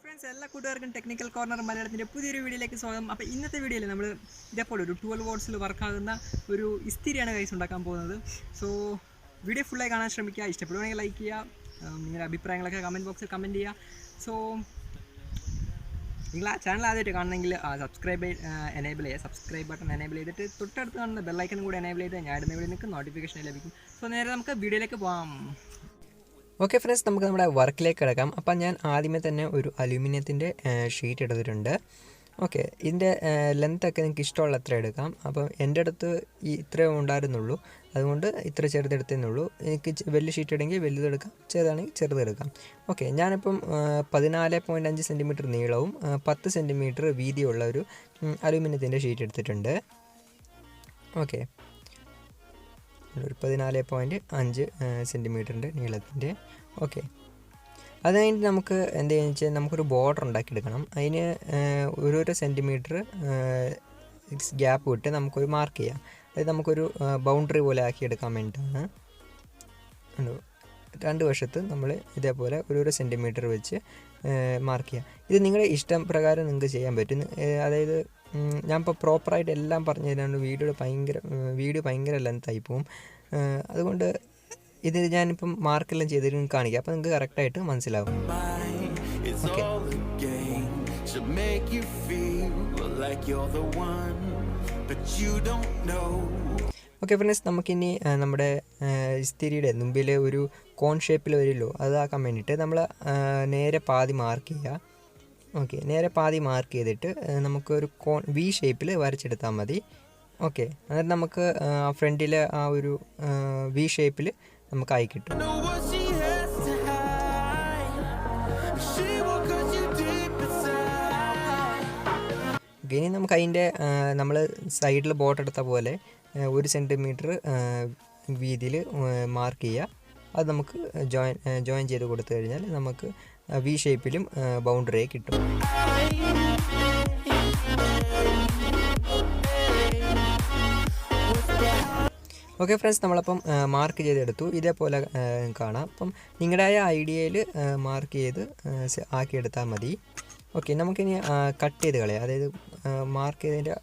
Friends, എല്ലാ കൂട്ടുകാർക്കും technical corner മലയാളത്തിൻ്റെ പുതിയൊരു വീഡിയോയിലേക്ക് സ്വാഗതം. അപ്പോൾ ഇന്നത്തെ വീഡിയോയിൽ നമ്മൾ ഇതേപോലെ ഒരു 12 വോട്ട്സിൽ വർക്കാകുന്ന ഒരു ഇസ്തിരിയാണ് കൈസ് ഉണ്ടാക്കാൻ പോകുന്നത്. സോ വീഡിയോ ഫുള്ളായി കാണാൻ ശ്രമിക്കുക. ഇഷ്ടപ്പെടുവാണെങ്കിൽ ലൈക്ക് ചെയ്യുക, നിങ്ങളുടെ അഭിപ്രായങ്ങളൊക്കെ കമൻറ്റ് ബോക്സിൽ കമൻറ്റ് ചെയ്യുക. സോ നിങ്ങൾ ആ ചാനൽ ആദ്യമായിട്ട് കാണണമെങ്കിൽ സബ്സ്ക്രൈബ് ബട്ടൺ എനേബിൾ ചെയ്തിട്ട് തൊട്ടടുത്ത് കാണുന്ന ബെല്ലൈക്കനും കൂടി എനേബിൾ ചെയ്ത് ഞാൻ ഇടുന്ന വീഡിയോ നിങ്ങൾക്ക് നോട്ടിഫിക്കേഷൻ ലഭിക്കും. സോ നേരെ നമുക്ക് വീഡിയോയിലേക്ക് പോകാം. ഓക്കെ ഫ്രണ്ട്സ്, നമുക്ക് നമ്മുടെ വർക്കിലേക്ക് കിടക്കാം. അപ്പം ഞാൻ ആദ്യമേ തന്നെ ഒരു അലൂമിനിയത്തിൻ്റെ ഷീറ്റ് എടുത്തിട്ടുണ്ട്. ഓക്കെ, ഇതിൻ്റെ ലെങ്ത്തൊക്കെ നിങ്ങൾക്ക് ഇഷ്ടമുള്ള അത്ര എടുക്കാം. അപ്പം എൻ്റെ അടുത്ത് ഇത്രേ ഉണ്ടായിരുന്നുള്ളൂ, അതുകൊണ്ട് ഇത്ര ചെറുതെടുത്തേന്നുള്ളൂ. എനിക്ക് വലിയ ഷീറ്റ് ഇടുമെങ്കിൽ വലുതെടുക്കാം, ചെറുതാണെങ്കിൽ ചെറുതെടുക്കാം. ഓക്കെ, ഞാനിപ്പം 14.5 സെൻറ്റിമീറ്റർ നീളവും 10 സെൻറ്റിമീറ്റർ വീതിയുള്ള ഒരു അലൂമിനിയത്തിൻ്റെ ഷീറ്റ് എടുത്തിട്ടുണ്ട്. ഓക്കെ, ഒരു 14.5 സെൻറ്റിമീറ്ററിൻ്റെ നീളത്തിൻ്റെ. ഓക്കെ, അത് കഴിഞ്ഞിട്ട് നമുക്ക് എന്ത് ചെയ്യുക വെച്ചാൽ നമുക്കൊരു ബോർഡർ ഉണ്ടാക്കിയെടുക്കണം. അതിന് ഓരോരോ സെൻറ്റിമീറ്റർ ഗ്യാപ്പ് വിട്ട് നമുക്കൊരു മാർക്ക് ചെയ്യാം. അത് നമുക്കൊരു ബൗണ്ടറി പോലെ ആക്കിയെടുക്കാൻ വേണ്ടിയിട്ടാണ്. രണ്ട് വശത്ത് നമ്മൾ ഇതേപോലെ ഓരോരോ സെൻറ്റിമീറ്റർ വെച്ച് മാർക്ക് ചെയ്യാം. ഇത് നിങ്ങളുടെ ഇഷ്ടം പ്രകാരം നിങ്ങൾക്ക് ചെയ്യാൻ പറ്റും. അതായത് ഞാനിപ്പോൾ പ്രോപ്പറായിട്ട് എല്ലാം പറഞ്ഞു തരാണ്ട് വീഡിയോ ഭയങ്കര ലെങ്തായി പോവും. അതുകൊണ്ട് ഇത് ഞാനിപ്പം മാർക്കെല്ലാം ചെയ്തിട്ട് നിങ്ങൾക്ക് കാണിക്കാം, അപ്പോൾ നിങ്ങൾക്ക് കറക്റ്റായിട്ട് മനസ്സിലാവും. ഓക്കെ, ഓക്കെ ഫ്രണ്ട്സ്, നമുക്കിനി നമ്മുടെ ഇസ്തിരിയുടെ മുമ്പിൽ ഒരു കോൺ ഷേപ്പിൽ വരുമല്ലോ, അതാക്കാൻ വേണ്ടിയിട്ട് നമ്മൾ നേരെ പാതി മാർക്ക് ചെയ്യുക. ഓക്കെ, നേരെ പാതി മാർക്ക് ചെയ്തിട്ട് നമുക്കൊരു വി ഷേപ്പിൽ വരച്ചെടുത്താൽ മതി. ഓക്കെ, എന്നിട്ട് നമുക്ക് ഫ്രണ്ടിലെ ആ ഒരു വി ഷേപ്പിൽ നമുക്കായി കിട്ടും. ഇനി നമുക്ക് അതിൻ്റെ നമ്മൾ സൈഡിൽ ബോട്ട് എടുത്ത പോലെ 1 സെൻറ്റിമീറ്റർ വീതിയിൽ മാർക്ക് ചെയ്യുക. അത് നമുക്ക് ജോയിൻ ചെയ്ത് കൊടുത്തു കഴിഞ്ഞാൽ നമുക്ക് വി ഷേപ്പിലും ബൗണ്ടറി കിട്ടും. ഓക്കെ ഫ്രണ്ട്സ്, നമ്മളപ്പം മാർക്ക് ചെയ്തെടുത്തു. ഇതേപോലെ കാണാം. അപ്പം നിങ്ങളുടേതായ ഐഡിയയിൽ മാർക്ക് ചെയ്ത് ആക്കിയെടുത്താൽ മതി. ഓക്കെ, നമുക്കിനി കട്ട് ചെയ്ത് കളയാം. അതായത് മാർക്ക് ചെയ്തതിൻ്റെ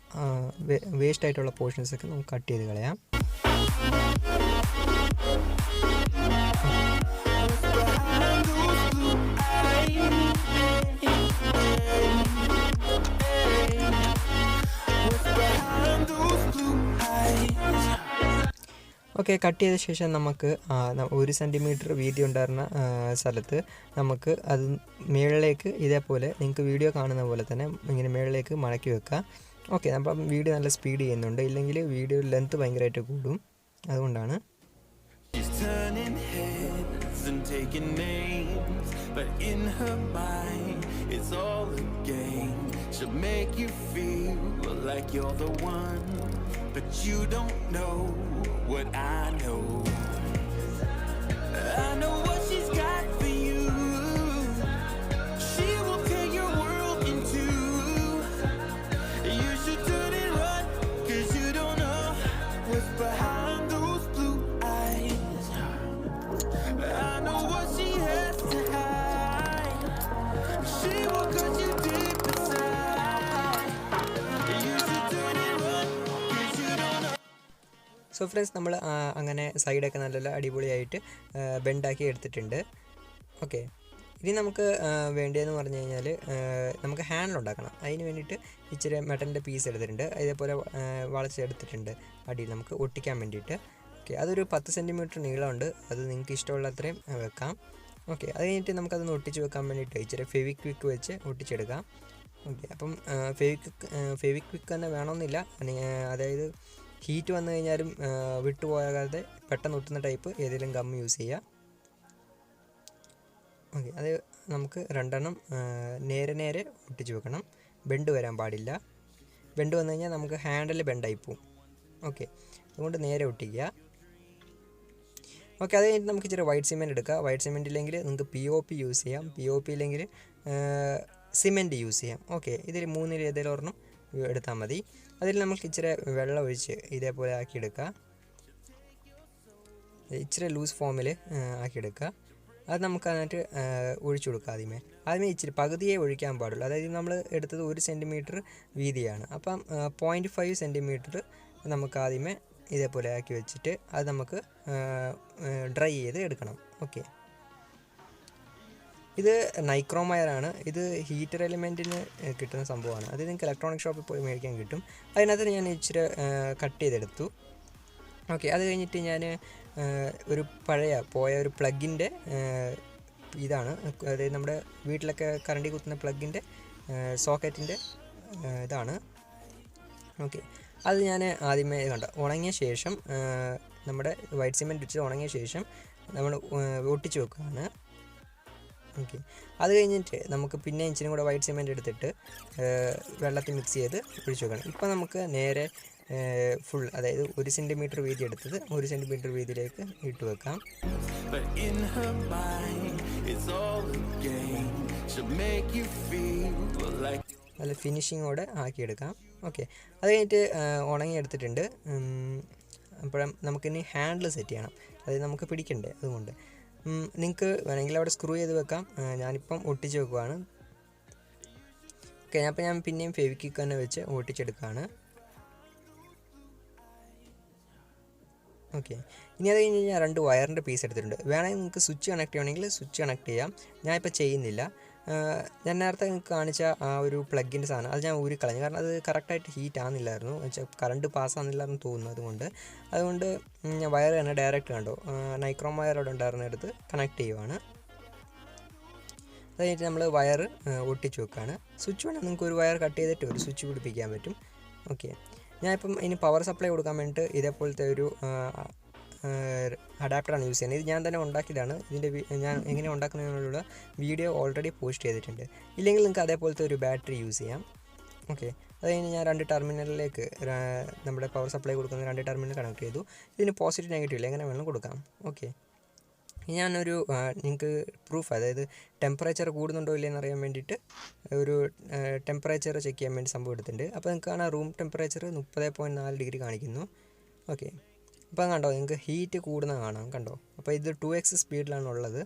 വേസ്റ്റ് ആയിട്ടുള്ള പോർഷൻസൊക്കെ നമുക്ക് കട്ട് ചെയ്ത് കളയാം. ഓക്കെ, കട്ട് ചെയ്ത ശേഷം നമുക്ക് 1 സെൻറ്റിമീറ്റർ വീതി ഉണ്ടായിരുന്ന സ്ഥലത്ത് നമുക്ക് അത് മുകളിലേക്ക് ഇതേപോലെ നിങ്ങൾക്ക് വീഡിയോ കാണുന്ന പോലെ തന്നെ ഇങ്ങനെ മുകളിലേക്ക് മടക്കി വെക്കാം. ഓക്കെ, അപ്പം വീഡിയോ നല്ല സ്പീഡ് ചെയ്യുന്നുണ്ട്, ഇല്ലെങ്കിൽ വീഡിയോ ലെങ്ത്ത് ഭയങ്കരമായിട്ട് കൂടും, അതുകൊണ്ടാണ്. But you don't know what I know. I know what she's got for you. She will tear your world in two. You should turn and run, 'cause you don't know what's behind those blue eyes. I know what she has to hide. She will cut you deep inside. You should turn and run. So friends, നമ്മൾ അങ്ങനെ സൈഡൊക്കെ നല്ല അടിപൊളിയായിട്ട് ബെൻഡാക്കി എടുത്തിട്ടുണ്ട്. Okay, ഇനി നമുക്ക് വേണ്ടിയെന്ന് പറഞ്ഞു കഴിഞ്ഞാൽ നമുക്ക് ഹാൻഡിൽ ഉണ്ടാക്കണം. അതിന് വേണ്ടിയിട്ട് ഇച്ചിരി മെറ്റലിൻ്റെ പീസ് എടുത്തിട്ടുണ്ട്, ഇതേപോലെ വളച്ചെടുത്തിട്ടുണ്ട് അടിയിൽ നമുക്ക് ഒട്ടിക്കാൻ വേണ്ടിയിട്ട്. ഓക്കെ, അതൊരു 10 സെൻറ്റിമീറ്റർ നീളമുണ്ട്, അത് നിങ്ങൾക്ക് ഇഷ്ടമുള്ള അത്രയും വെക്കാം. ഓക്കെ, അത് കഴിഞ്ഞിട്ട് നമുക്കതൊന്ന് ഒട്ടിച്ച് വെക്കാൻ വേണ്ടിയിട്ട് ഇച്ചിരി ഫെവിക്വിക്ക് വെച്ച് ഒട്ടിച്ചെടുക്കാം. ഓക്കെ, അപ്പം ഫെവിക്വിക്ക് തന്നെ വേണമെന്നില്ല, അതായത് ഹീറ്റ് വന്നു കഴിഞ്ഞാലും വിട്ടുപോകാതെ പെട്ടെന്ന് ഒട്ടുന്ന ടൈപ്പ് ഏതെങ്കിലും ഗം യൂസ് ചെയ്യുക. ഓക്കെ, അത് നമുക്ക് 2 എണ്ണം നേരെ ഒട്ടിച്ച് വെക്കണം. ബെൻഡ് വരാൻ പാടില്ല. ബെൻഡ് വന്നു കഴിഞ്ഞാൽ നമുക്ക് ഹാൻഡിൽ ബെൻഡായി പോവും. ഓക്കെ, അതുകൊണ്ട് നേരെ ഒട്ടിക്കുക. ഓക്കെ, അത് കഴിഞ്ഞിട്ട് നമുക്ക് ഇച്ചിരി വൈറ്റ് സിമെൻറ്റ് എടുക്കുക. വൈറ്റ് സിമെൻറ്റ് ഇല്ലെങ്കിൽ നിങ്ങൾക്ക് POP യൂസ് ചെയ്യാം. POP ഇല്ലെങ്കിൽ സിമെൻറ്റ് യൂസ് ചെയ്യാം. ഓക്കെ, ഇതിൽ 3-ൽ ഏതെങ്കിലും ഒരെണ്ണം എടുത്താൽ മതി. അതിൽ നമുക്ക് ഇച്ചിരി വെള്ളം ഒഴിച്ച് ഇതേപോലെ ആക്കിയെടുക്കുക. ഇച്ചിരി ലൂസ് ഫോമിൽ ആക്കിയെടുക്കുക. അത് നമുക്ക് അതിനകത്ത് ഒഴിച്ചു കൊടുക്കാം. ആദ്യമേ ഇച്ചിരി പകുതിയേ ഒഴിക്കാൻ പാടുള്ളൂ. അതായത് നമ്മൾ എടുത്തത് 1 സെൻറ്റിമീറ്റർ വീതിയാണ്. അപ്പം 0.5 സെൻറ്റിമീറ്റർ നമുക്ക് ആദ്യമേ ഇതേപോലെ ആക്കി വെച്ചിട്ട് അത് നമുക്ക് ഡ്രൈ ചെയ്ത് എടുക്കണം. ഓക്കെ, ഇത് നൈക്രോമയറാണ്. ഇത് ഹീറ്റർ എലിമെൻറ്റിന് കിട്ടുന്ന സംഭവമാണ്. അത് നിങ്ങൾക്ക് ഇലക്ട്രോണിക് ഷോപ്പിൽ പോയി മേടിക്കാൻ കിട്ടും. അതിനകത്ത് ഞാൻ ഇച്ചിരി കട്ട് ചെയ്തെടുത്തു. ഓക്കെ, അത് കഴിഞ്ഞിട്ട് ഞാൻ ഒരു പോയ ഒരു പ്ലഗിൻ്റെ ഇതാണ്, അതായത് നമ്മുടെ വീട്ടിലൊക്കെ കറണ്ടി കുത്തുന്ന പ്ലഗിൻ്റെ സോക്കറ്റിൻ്റെ ഇതാണ്. ഓക്കെ, അത് ഞാൻ ആദ്യമേ ഉണങ്ങിയ ശേഷം നമ്മുടെ വൈറ്റ് സിമെൻറ്റ് വെച്ച് ഉണങ്ങിയ ശേഷം നമ്മൾ ഒട്ടിച്ച് വെക്കുകയാണ്. ഓക്കെ, അത് കഴിഞ്ഞിട്ട് നമുക്ക് പിന്നെ ഇച്ചിരി കൂടെ വൈറ്റ് സിമെൻറ്റ് എടുത്തിട്ട് വെള്ളത്തിൽ മിക്സ് ചെയ്ത് ഒഴിച്ച് വെക്കണം. ഇപ്പോൾ നമുക്ക് നേരെ ഫുൾ, അതായത് 1 സെൻറ്റിമീറ്റർ വീതി എടുത്തത് 1 സെൻറ്റിമീറ്റർ വീതിയിലേക്ക് ഇട്ട് വെക്കാം. നല്ല ഫിനിഷിങ്ങോടെ ആക്കിയെടുക്കാം. ഓക്കെ, അത് കഴിഞ്ഞിട്ട് ഉണങ്ങിയെടുത്തിട്ടുണ്ട്. അപ്പോഴും നമുക്കിനി ഹാൻഡിൽ സെറ്റ് ചെയ്യണം. അതായത് നമുക്ക് പിടിക്കണ്ടേ, അതുകൊണ്ട് നിങ്ങൾക്ക് വേണമെങ്കിൽ അവിടെ സ്ക്രൂ ചെയ്ത് വെക്കാം. ഞാനിപ്പം ഒട്ടിച്ച് വെക്കുവാണ്. ഓക്കെ, അപ്പോൾ ഞാൻ പിന്നെയും ഫെവിക്വിക്ക് തന്നെ വെച്ച് ഒട്ടിച്ചെടുക്കുകയാണ്. ഓക്കെ, ഇനി അത് കഴിഞ്ഞ് ഞാൻ 2 വയറിൻ്റെ പീസ് എടുത്തിട്ടുണ്ട്. വേണമെങ്കിൽ നിങ്ങൾക്ക് സ്വിച്ച് കണക്ട് ചെയ്യണമെങ്കിൽ സ്വിച്ച് കണക്ട് ചെയ്യാം. ഞാനിപ്പോൾ ചെയ്യുന്നില്ല. ഞാൻ നേരത്തെ നിങ്ങൾക്ക് കാണിച്ച ആ ഒരു പ്ലഗിൻ്റെ സാധനം അത് ഞാൻ ഊരിക്കളഞ്ഞു. കാരണം അത് കറക്റ്റായിട്ട് ഹീറ്റ് ആകുന്നില്ലായിരുന്നു, വെച്ചാൽ കറണ്ട് പാസ്സാകുന്നില്ലായിരുന്നു തോന്നുന്നു. അതുകൊണ്ട് ഞാൻ വയർ തന്നെ ഡയറക്റ്റ് കണ്ടോ നൈക്രോം വയർ അവിടെ ഉണ്ടായിരുന്നെടുത്ത് കണക്ട് ചെയ്യുവാണ്. അത് കഴിഞ്ഞിട്ട് നമ്മൾ വയർ ഒട്ടിച്ച് വെക്കുകയാണ്. സ്വിച്ച് വേണം, നിങ്ങൾക്ക് ഒരു വയർ കട്ട് ചെയ്തിട്ട് ഒരു സ്വിച്ച് പിടിപ്പിക്കാൻ പറ്റും. ഓക്കെ, ഞാനിപ്പം ഇനി പവർ സപ്ലൈ കൊടുക്കാൻ വേണ്ടിയിട്ട് ഇതേപോലത്തെ ഒരു അഡാപ്റ്ററാണ് യൂസ് ചെയ്യുന്നത്. ഇത് ഞാൻ തന്നെ ഉണ്ടാക്കിയതാണ്. ഇതിൻ്റെ ഞാൻ എങ്ങനെ ഉണ്ടാക്കുന്നതിനുള്ള വീഡിയോ ഓൾറെഡി പോസ്റ്റ് ചെയ്തിട്ടുണ്ട്. ഇല്ലെങ്കിൽ നിങ്ങൾക്ക് അതേപോലത്തെ ഒരു ബാറ്ററി യൂസ് ചെയ്യാം. ഓക്കെ, അത് കഴിഞ്ഞ് ഞാൻ 2 ടെർമിനലിലേക്ക് നമ്മുടെ പവർ സപ്ലൈ കൊടുക്കുന്ന 2 ടെർമിനൽ കണക്ട് ചെയ്തു. ഇതിന് പോസിറ്റീവ് നെഗറ്റീവ് ഇല്ല, എങ്ങനെ വേണം കൊടുക്കാം. ഓക്കെ, ഞാനൊരു നിങ്ങൾക്ക് പ്രൂഫ്, അതായത് ടെമ്പറേച്ചർ കൂടുന്നുണ്ടോ ഇല്ലയെന്ന് അറിയാൻ വേണ്ടിയിട്ട് ഒരു ടെമ്പറേച്ചർ ചെക്ക് ചെയ്യാൻ വേണ്ടി സംഭവം എടുത്തിട്ടുണ്ട്. അപ്പോൾ നിങ്ങൾക്ക് കാണാം റൂം ടെമ്പറേച്ചർ 30.4 ഡിഗ്രി കാണിക്കുന്നു. ഓക്കെ, അപ്പം കണ്ടോ, നിങ്ങൾക്ക് ഹീറ്റ് കൂടുന്ന കാണാം, കണ്ടോ. അപ്പോൾ ഇത് 2x സ്പീഡിലാണ് ഉള്ളത്.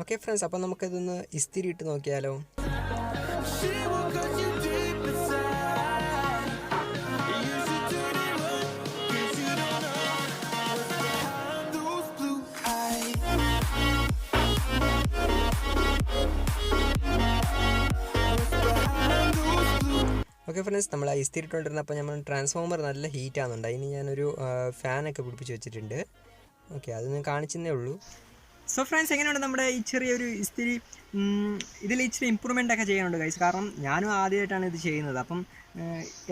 ഓക്കെ ഫ്രണ്ട്സ്, അപ്പം നമുക്കിതൊന്ന് ഇസ്തിരി ഇട്ട് നോക്കിയാലോ. ഓക്കെ ഫ്രണ്ട്സ്, നമ്മൾ ആ ഇസ്തിരി ഇട്ടുകൊണ്ടിരുന്നപ്പോൾ നമ്മൾ ട്രാൻസ്ഫോമർ നല്ല ഹീറ്റ് ആകുന്നുണ്ട്. അതിന് ഞാനൊരു ഫാനൊക്കെ പിടിപ്പിച്ച് വെച്ചിട്ടുണ്ട്. ഓക്കെ, അത് ഞാൻ കാണിച്ചതേ ഉള്ളൂ. സോ ഫ്രണ്ട്സ്, എങ്ങനെയുണ്ട് നമ്മുടെ ഈ ചെറിയൊരു ഇസ്തിരി? ഇതിൽ ഇച്ചിരി ഇമ്പ്രൂവ്മെൻ്റ് ഒക്കെ ചെയ്യാനുണ്ട് ഗൈസ്. കാരണം ഞാനും ആദ്യമായിട്ടാണ് ഇത് ചെയ്യുന്നത്. അപ്പം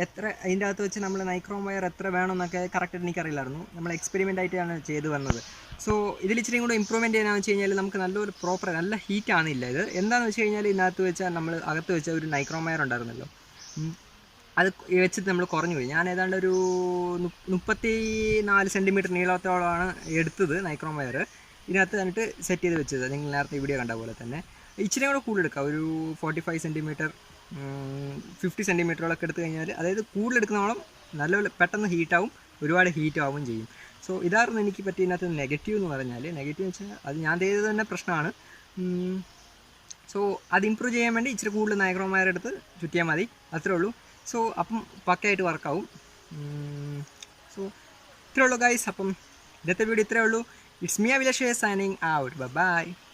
എത്ര അതിൻ്റെ അകത്ത് വെച്ച് നമ്മൾ നൈക്രോം വയർ എത്ര വേണമെന്നൊക്കെ കറക്റ്റായിട്ട് എനിക്കറിയില്ലായിരുന്നു. നമ്മൾ എക്സ്പെരിമെൻ്റ് ആയിട്ടാണ് ചെയ്ത് വന്നത്. സോ ഇതിൽ ഇച്ചിരി കൂടെ ഇമ്പ്രൂവ്മെൻറ്റ് ചെയ്യാനാണെന്ന് വെച്ച് കഴിഞ്ഞാൽ നമുക്ക് നല്ലൊരു പ്രോപ്പർ നല്ല ഹീറ്റ് ആകുന്നില്ല. ഇത് എന്താണെന്ന് വെച്ച് കഴിഞ്ഞാൽ ഇതിനകത്ത് വെച്ചാൽ നമ്മൾ അകത്ത് വെച്ച ഒരു നൈക്രോം വയർ ഉണ്ടായിരുന്നല്ലോ, അത് വെച്ചിട്ട് നമ്മൾ കുറഞ്ഞു പോയി. ഞാൻ ഏതാണ്ട് ഒരു 34 സെൻറ്റിമീറ്റർ നീളത്തോളമാണ് എടുത്തത് നൈക്രോം വയർ. ഇതിനകത്ത് എന്നിട്ട് സെറ്റ് ചെയ്ത് വെച്ചത് നിങ്ങൾ നേരത്തെ വീഡിയോ കണ്ട പോലെ തന്നെ. ഇച്ചിരി കൂടെ കൂടുതലെടുക്കാം, ഒരു 45 സെൻറ്റിമീറ്റർ 50 സെൻറ്റിമീറ്ററോളൊക്കെ എടുത്തു കഴിഞ്ഞാൽ, അതായത് കൂടുതലെടുക്കുന്നോളം നല്ലപോലെ പെട്ടെന്ന് ഹീറ്റാവും, ഒരുപാട് ഹീറ്റ് ആവുകയും ചെയ്യും. സോ ഇതായിരുന്നു എനിക്ക് പറ്റിയതിനകത്ത് നെഗറ്റീവ് എന്ന് പറഞ്ഞാൽ. നെഗറ്റീവ് എന്ന് വെച്ചാൽ അത് ഞാൻ ചെയ്തത് തന്നെ പ്രശ്നമാണ്. സോ അത് ഇമ്പ്രൂവ് ചെയ്യാൻ വേണ്ടി ഇച്ചിരി കൂടുതൽ നൈക്രോം വയർ എടുത്ത് ചുറ്റിയാൽ മതി, അത്രേ ഉള്ളൂ. സോ അപ്പം പക്കയായിട്ട് വർക്കാവും. സോ ഇത്രേ ഉള്ളൂ ഗൈസ്. അപ്പം ഇന്നത്തെ വീഡിയോ ഇത്രേ ഉള്ളൂ. It's me, Avilash, signing out. Bye-bye.